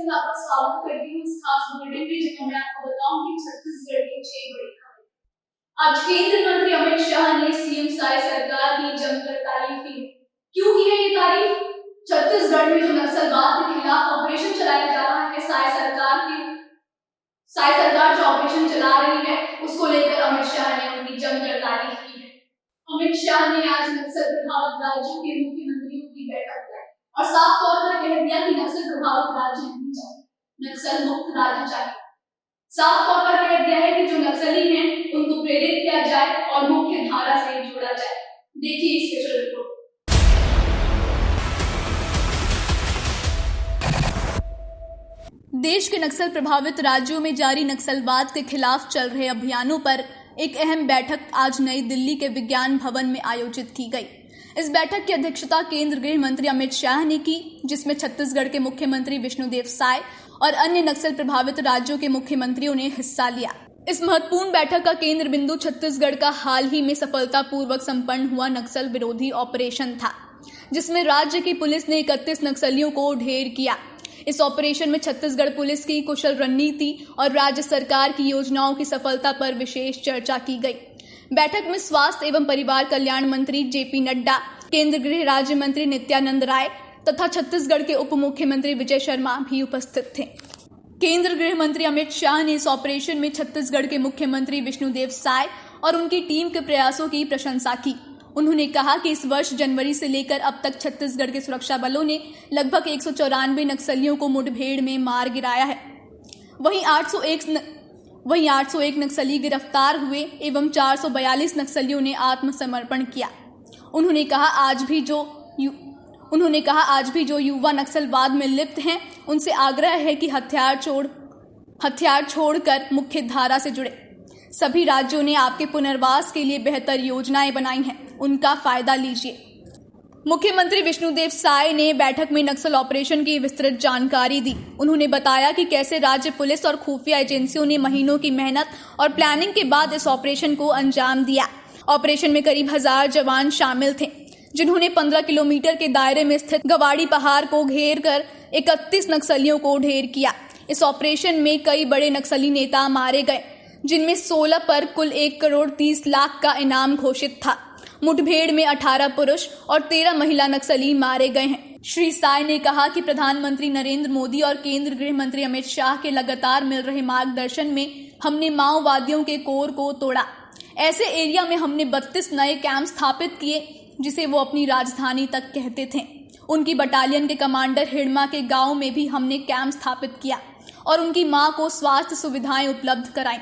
मैं आपका स्वागत करती हूँ इस खास बुलेटिन में, जहां मैं आपको बताऊंगी छत्तीसगढ़ की 6 बड़ी खबरें। आज केंद्रीय मंत्री अमित शाह ने सीएम साई सरकार की जमकर तारीफ की। क्यों की है ये तारीफ? छत्तीसगढ़ में जो नक्सलवाद के खिलाफ ऑपरेशन चलाया जा रहा है, साई सरकार जो ऑपरेशन चला रही है, उसको लेकर अमित शाह ने उनकी जमकर तारीफ की है। अमित शाह ने आज नक्सल प्रभावित राज्यों के मुख्यमंत्रियों की बैठक की और साफ तौर पर कह दिया कि नक्सल प्रभावित राज्य नहीं चाहिए, नक्सल मुक्त राज्य चाहिए। साफ तौर पर कह दिया है कि जो नक्सली हैं उनको प्रेरित किया जाए और मुख्य धारा से जोड़ा जाए। देखिए स्पेशल रिपोर्ट। देश के नक्सल प्रभावित राज्यों में जारी नक्सलवाद के खिलाफ चल रहे अभियानों पर एक अहम बैठक आज नई दिल्ली के विज्ञान भवन में आयोजित की गई। इस बैठक की अध्यक्षता केंद्रीय गृह मंत्री अमित शाह ने की, जिसमें छत्तीसगढ़ के मुख्यमंत्री विष्णुदेव साय और अन्य नक्सल प्रभावित राज्यों के मुख्यमंत्रियों ने हिस्सा लिया। इस महत्वपूर्ण बैठक का केंद्र बिंदु छत्तीसगढ़ का हाल ही में सफलतापूर्वक संपन्न हुआ नक्सल विरोधी ऑपरेशन था, जिसमें राज्य की पुलिस ने 31 नक्सलियों को ढेर किया। इस ऑपरेशन में छत्तीसगढ़ पुलिस की कुशल रणनीति और राज्य सरकार की योजनाओं की सफलता पर विशेष चर्चा की गई। बैठक में स्वास्थ्य एवं परिवार कल्याण मंत्री जेपी नड्डा, केंद्रीय गृह राज्य मंत्री नित्यानंद राय तथा छत्तीसगढ़ के उप मुख्यमंत्री विजय शर्मा भी उपस्थित थे। केंद्रीय गृह मंत्री अमित शाह ने इस ऑपरेशन में छत्तीसगढ़ के मुख्यमंत्री विष्णुदेव साय और उनकी टीम के प्रयासों की प्रशंसा की। उन्होंने कहा कि इस वर्ष जनवरी से लेकर अब तक छत्तीसगढ़ के सुरक्षा बलों ने लगभग 194 नक्सलियों को मुठभेड़ में मार गिराया है। वहीं 801 नक्सली गिरफ्तार हुए एवं 442 नक्सलियों ने आत्मसमर्पण किया। उन्होंने कहा आज भी जो युवा नक्सलवाद में लिप्त हैं, उनसे आग्रह है कि हथियार छोड़कर मुख्य धारा से जुड़े। सभी राज्यों ने आपके पुनर्वास के लिए बेहतर योजनाएं बनाई हैं, उनका फायदा लीजिए। मुख्यमंत्री विष्णुदेव साय ने बैठक में नक्सल ऑपरेशन की विस्तृत जानकारी दी। उन्होंने बताया कि कैसे राज्य पुलिस और खुफिया एजेंसियों ने महीनों की मेहनत और प्लानिंग के बाद इस ऑपरेशन को अंजाम दिया। ऑपरेशन में करीब 1000 जवान शामिल थे, जिन्होंने 15 किलोमीटर के दायरे में स्थित गवाड़ी पहाड़ को घेर कर 31 नक्सलियों को ढेर किया। इस ऑपरेशन में कई बड़े नक्सली नेता मारे गए, जिनमें 16 पर कुल 1 करोड़ 30 लाख का इनाम घोषित था। मुठभेड़ में 18 पुरुष और 13 महिला नक्सली मारे गए हैं। श्री साय ने कहा कि प्रधानमंत्री नरेंद्र मोदी और केंद्रीय गृह मंत्री अमित शाह के लगातार मिल रहे मार्गदर्शन में हमने माओवादियों के कोर को तोड़ा। ऐसे एरिया में हमने 32 नए कैंप स्थापित किए, जिसे वो अपनी राजधानी तक कहते थे। उनकी बटालियन के कमांडर हिड़मा के गांव में भी हमने कैंप स्थापित किया और उनकी मां को स्वास्थ्य सुविधाएं उपलब्ध कराई।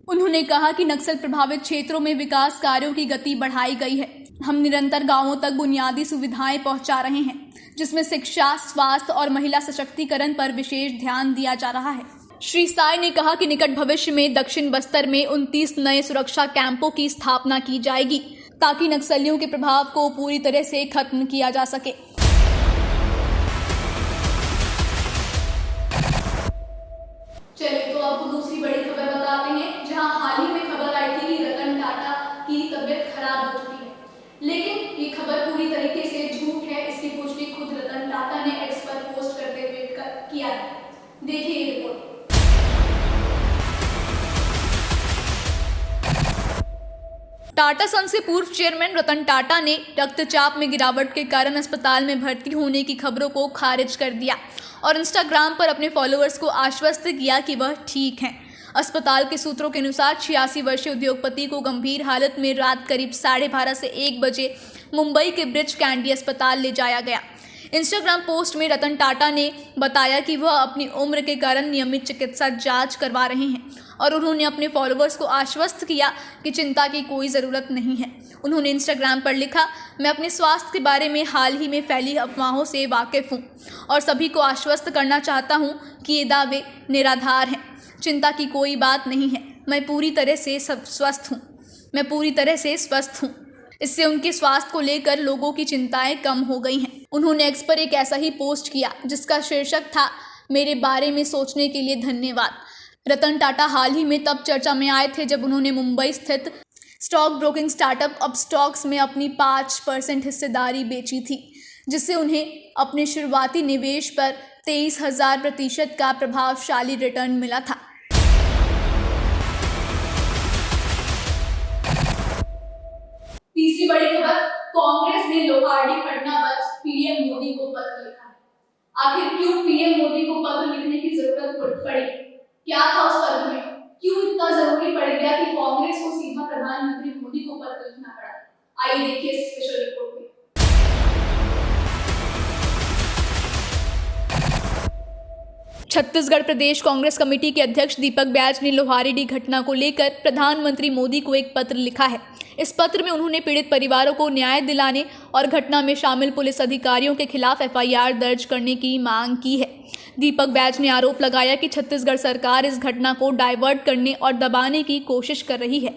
उन्होंने कहा कि नक्सल प्रभावित क्षेत्रों में विकास कार्यों की गति बढ़ाई गई है। हम निरंतर गांवों तक बुनियादी सुविधाएं पहुंचा रहे हैं, जिसमें शिक्षा, स्वास्थ्य और महिला सशक्तिकरण पर विशेष ध्यान दिया जा रहा है। श्री साय ने कहा कि निकट भविष्य में दक्षिण बस्तर में 29 नए सुरक्षा कैंपों की स्थापना की जाएगी, ताकि नक्सलियों के प्रभाव को पूरी तरह से खत्म किया जा सके। चलिए तो आपको दूसरी बड़ी खबर बताते हैं, जहां हाल ही में खबर आई थी कि रतन टाटा की तबीयत खराब हो चुकी है, लेकिन ये खबर पूरी तरीके से झूठ है। इसकी पुष्टि खुद रतन टाटा ने एक्स पर पोस्ट करते हुए किया है। देखिए ये रिपोर्ट। टाटा सन्स के पूर्व चेयरमैन रतन टाटा ने रक्तचाप में गिरावट के कारण अस्पताल में भर्ती होने की खबरों को खारिज कर दिया और इंस्टाग्राम पर अपने फॉलोअर्स को आश्वस्त किया कि वह ठीक हैं। अस्पताल के सूत्रों के अनुसार 86 वर्षीय उद्योगपति को गंभीर हालत में रात करीब 12:30 से 1 बजे मुंबई के ब्रिच कैंडी अस्पताल ले जाया गया। इंस्टाग्राम पोस्ट में रतन टाटा ने बताया कि वह अपनी उम्र के कारण नियमित चिकित्सा जांच करवा रहे हैं और उन्होंने अपने फॉलोअर्स को आश्वस्त किया कि चिंता की कोई ज़रूरत नहीं है। उन्होंने इंस्टाग्राम पर लिखा, मैं अपने स्वास्थ्य के बारे में हाल ही में फैली अफवाहों से वाकिफ़ हूँ और सभी को आश्वस्त करना चाहता हूँ कि ये दावे निराधार हैं। चिंता की कोई बात नहीं है। मैं पूरी तरह से स्वस्थ हूँ। इससे उनके स्वास्थ्य को लेकर लोगों की चिंताएं कम हो गई हैं। उन्होंने एक्स पर एक ऐसा ही पोस्ट किया, जिसका शीर्षक था, मेरे बारे में सोचने के लिए धन्यवाद। रतन टाटा हाल ही में तब चर्चा में आए थे जब उन्होंने मुंबई स्थित स्टॉक ब्रोकिंग स्टार्टअप अपस्टॉक्स में अपनी 5% हिस्सेदारी बेची थी, जिससे उन्हें अपने शुरुआती निवेश पर 23,000% का प्रभावशाली रिटर्न मिला था। तीसरी बड़ी खबर, कांग्रेस ने लोहारडी घटना पर पीएम मोदी को पत्र लिखा है। आखिर क्यों पीएम मोदी को पत्र लिखने की जरूरत पड़ी? क्या था उस पत्र में? क्यों इतना जरूरी पड़ गया कि कांग्रेस को सीधा प्रधानमंत्री मोदी को पत्र लिखना पड़ा? आइए देखिए इस स्पेशल रिपोर्ट में। छत्तीसगढ़ प्रदेश कांग्रेस कमेटी के अध्यक्ष दीपक बैज ने लोहारडी घटना को लेकर प्रधानमंत्री मोदी को एक पत्र लिखा है। इस पत्र में उन्होंने पीड़ित परिवारों को न्याय दिलाने और घटना में शामिल पुलिस अधिकारियों के खिलाफ एफआईआर दर्ज करने की मांग की है। दीपक बैज ने आरोप लगाया कि छत्तीसगढ़ सरकार इस घटना को डाइवर्ट करने और दबाने की कोशिश कर रही है।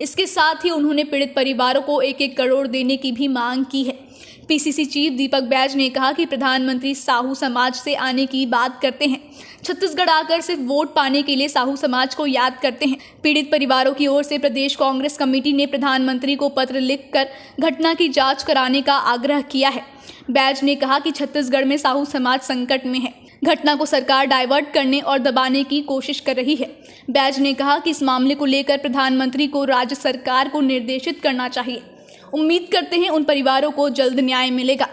इसके साथ ही उन्होंने पीड़ित परिवारों को 1-1 करोड़ देने की भी मांग की है। पीसीसी चीफ दीपक बैज ने कहा कि प्रधानमंत्री साहू समाज से आने की बात करते हैं, छत्तीसगढ़ आकर सिर्फ वोट पाने के लिए साहू समाज को याद करते हैं। पीड़ित परिवारों की ओर से प्रदेश कांग्रेस कमेटी ने प्रधानमंत्री को पत्र लिखकर घटना की जांच कराने का आग्रह किया है। बैज ने कहा कि छत्तीसगढ़ में साहू समाज संकट में है, घटना को सरकार डाइवर्ट करने और दबाने की कोशिश कर रही है। बैज ने कहा कि इस मामले को लेकर प्रधानमंत्री को राज्य सरकार को निर्देशित करना चाहिए। उम्मीद करते हैं उन परिवारों को जल्द न्याय मिलेगा।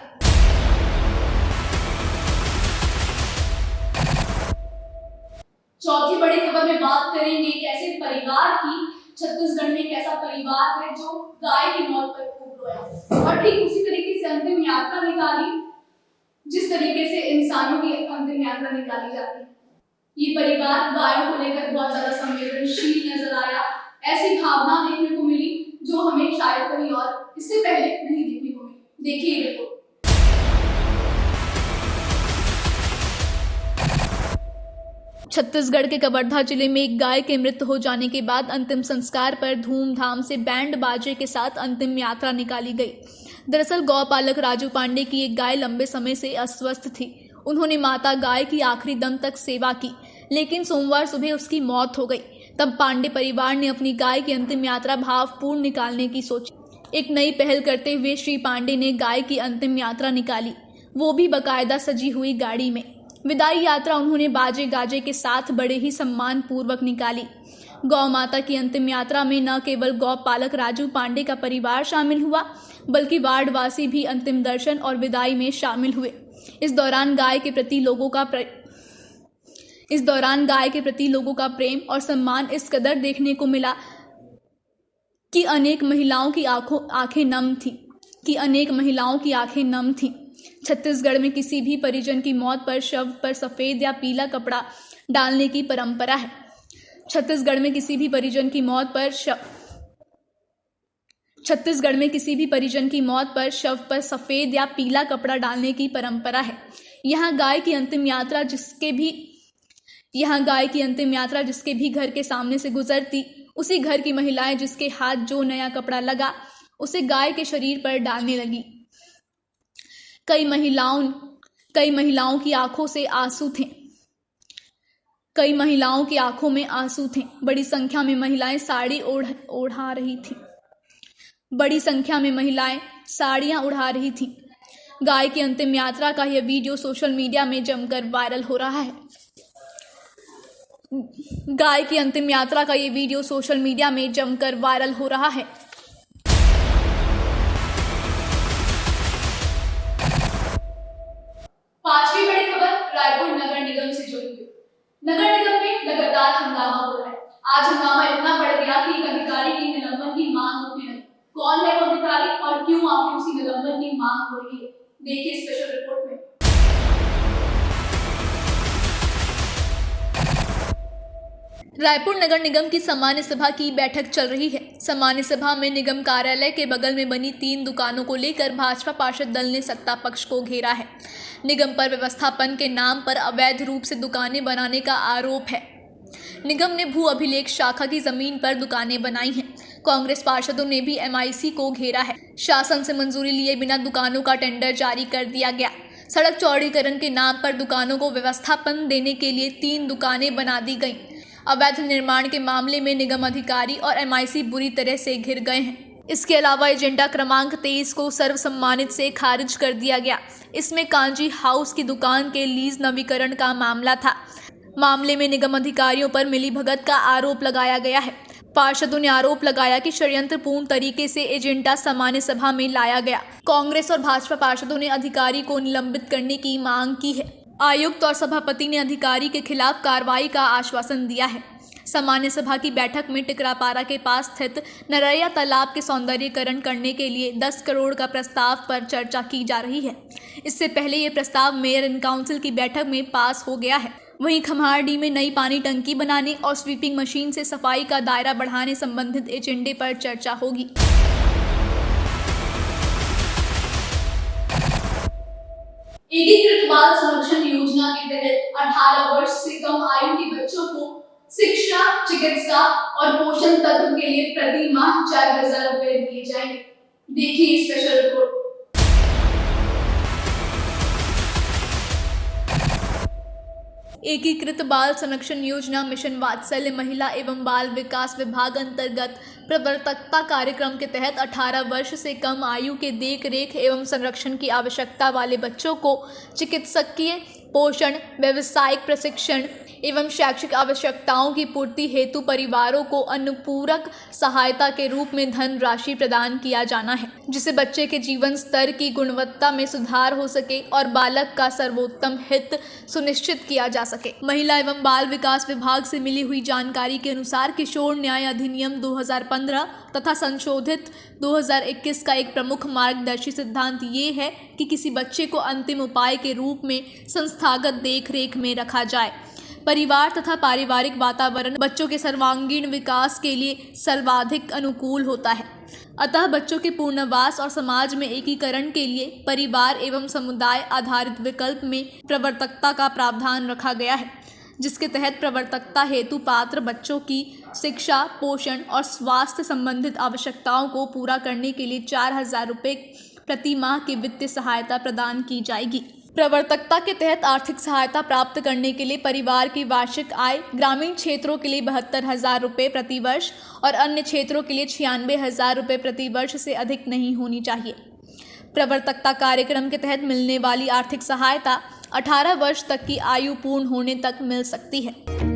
चौथी बड़ी खबर में बात करेंगे एक ऐसे परिवार की। छत्तीसगढ़ में एक ऐसा परिवार है जो गाय की मौत पर खूब रोया और ठीक उसी तरीके से अंतिम यात्रा निकाली जिस तरीके से इंसानों की अंतिम यात्रा निकाली जाती है। ये परिवार गायों को लेकर बहुत ज्यादा संवेदनशील नजर आया। ऐसी भावना देखने को मिली जो हमें शायद कहीं और इससे पहले नहीं देखने को मिली। देखिए ये रिपोर्ट। छत्तीसगढ़ के कवर्धा जिले में एक गाय के मृत हो जाने के बाद अंतिम संस्कार पर धूमधाम से बैंड बाजे के साथ अंतिम यात्रा निकाली गई। दरअसल गौपालक राजू पांडे की एक गाय लंबे समय से अस्वस्थ थी। उन्होंने माता गाय की आखिरी दम तक सेवा की, लेकिन सोमवार सुबह उसकी मौत हो गई। तब पांडे परिवार ने अपनी गाय की अंतिम यात्रा भावपूर्ण निकालने की सोची। एक नई पहल करते हुए श्री पांडे ने गाय की अंतिम यात्रा निकाली, वो भी बाकायदा सजी हुई गाड़ी में। विदाई यात्रा उन्होंने बाजे गाजे के साथ बड़े ही सम्मान पूर्वक निकाली। गौ माता की अंतिम यात्रा में न केवल गौपालक राजू पांडे का परिवार शामिल हुआ, बल्कि वार्डवासी भी अंतिम दर्शन और विदाई में शामिल हुए। इस दौरान गाय के प्रति लोगों का प्रेम और सम्मान इस कदर देखने को मिला कि अनेक महिलाओं की आंखें नम थीं। छत्तीसगढ़ में किसी भी परिजन की मौत पर शव पर सफेद या पीला कपड़ा डालने की परंपरा है। छत्तीसगढ़ में किसी भी परिजन की मौत पर शव पर सफेद या पीला कपड़ा डालने की परंपरा है। यहाँ गाय की अंतिम यात्रा जिसके भी घर के सामने से गुजरती, उसी घर की महिलाएं जिसके हाथ जो नया कपड़ा लगा उसे गाय के शरीर पर डालने लगी। कई महिलाओं की आंखों में आंसू थे। बड़ी संख्या में महिलाएं साड़ियां उड़ा रही थीं। गाय की अंतिम यात्रा का यह वीडियो सोशल मीडिया में जमकर वायरल हो रहा है। पांचवी बड़ी खबर रायपुर नगर निगम से जुड़ी हुई। नगर निगम में लगातार हंगामा हो रहा है। आज हंगामा इतना बढ़ गया कि एक अधिकारी की निलंबन की मांग होने लगी। कौन है वो अधिकारी और क्यों आखिर उसकी निलंबन की मांग हो रही है? देखिए स्पेशल रिपोर्ट में। रायपुर नगर निगम की सामान्य सभा की बैठक चल रही है। सामान्य सभा में निगम कार्यालय के बगल में बनी 3 दुकानों को लेकर भाजपा पार्षद दल ने सत्ता पक्ष को घेरा है। निगम पर व्यवस्थापन के नाम पर अवैध रूप से दुकानें बनाने का आरोप है। निगम ने भू अभिलेख शाखा की जमीन पर दुकानें बनाई हैं। कांग्रेस पार्षदों ने भी एमआईसी को घेरा है। शासन से मंजूरी लिए बिना दुकानों का टेंडर जारी कर दिया गया। सड़क चौड़ीकरण के नाम पर दुकानों को व्यवस्थापन देने के लिए 3 दुकानें बना दी गईं। अवैध निर्माण के मामले में निगम अधिकारी और एमआईसी बुरी तरह से घिर गए हैं। इसके अलावा एजेंडा क्रमांक 23 को सर्वसम्मानित से खारिज कर दिया गया। इसमें कांजी हाउस की दुकान के लीज नवीकरण का मामला था। मामले में निगम अधिकारियों पर मिलीभगत का आरोप लगाया गया है। पार्षदों ने आरोप लगाया कि षड्यंत्रपूर्ण तरीके से एजेंडा सामान्य सभा में लाया गया। कांग्रेस और भाजपा पार्षदों ने अधिकारी को निलंबित करने की मांग की है। आयुक्त और सभापति ने अधिकारी के खिलाफ कार्रवाई का आश्वासन दिया है। सामान्य सभा की बैठक में टिकरापारा के पास स्थित नरैया तालाब के सौंदर्यीकरण करने के लिए 10 करोड़ का प्रस्ताव पर चर्चा की जा रही है। इससे पहले ये प्रस्ताव मेयर इन काउंसिल की बैठक में पास हो गया है। वहीं खम्हारडी में नई पानी टंकी बनाने और स्वीपिंग मशीन से सफाई का दायरा बढ़ाने संबंधित एजेंडे पर चर्चा होगी। एकीकृत बाल संरक्षण योजना के तहत 18 वर्ष से कम आयु के बच्चों को शिक्षा, चिकित्सा और पोषण तत्व के लिए प्रति माह 4,000 रुपए दिए जाएंगे। देखिए स्पेशल रिपोर्ट। एकीकृत बाल संरक्षण योजना मिशन वात्सल्य महिला एवं बाल विकास विभाग अंतर्गत प्रवर्तकता कार्यक्रम के तहत 18 वर्ष से कम आयु के देख रेख एवं संरक्षण की आवश्यकता वाले बच्चों को चिकित्सकीय, पोषण, व्यावसायिक प्रशिक्षण एवं शैक्षिक आवश्यकताओं की पूर्ति हेतु परिवारों को अनुपूरक सहायता के रूप में धन राशि प्रदान किया जाना है, जिससे बच्चे के जीवन स्तर की गुणवत्ता में सुधार हो सके और बालक का सर्वोत्तम हित सुनिश्चित किया जा सके। महिला एवं बाल विकास विभाग से मिली हुई जानकारी के अनुसार किशोर न्याय अधिनियम 2015 तथा संशोधित 2021 का एक प्रमुख मार्गदर्शी सिद्धांत ये है कि किसी बच्चे को अंतिम उपाय के रूप में संस्थागत देखरेख में रखा जाए। परिवार तथा पारिवारिक वातावरण बच्चों के सर्वांगीण विकास के लिए सर्वाधिक अनुकूल होता है। अतः बच्चों के पूर्णवास और समाज में एकीकरण के लिए परिवार एवं समुदाय आधारित विकल्प में प्रवर्तकता का प्रावधान रखा गया है, जिसके तहत प्रवर्तकता हेतु पात्र बच्चों की शिक्षा, पोषण और स्वास्थ्य संबंधित आवश्यकताओं को पूरा करने के लिए 4,000 रुपये प्रति माह की वित्तीय सहायता प्रदान की जाएगी। प्रवर्तकता के तहत आर्थिक सहायता प्राप्त करने के लिए परिवार की वार्षिक आय ग्रामीण क्षेत्रों के लिए 72,000 रुपये प्रति वर्ष और अन्य क्षेत्रों के लिए 96,000 रुपये प्रति वर्ष से अधिक नहीं होनी चाहिए। प्रवर्तकता कार्यक्रम के तहत मिलने वाली आर्थिक सहायता 18 वर्ष तक की आयु पूर्ण होने तक मिल सकती है।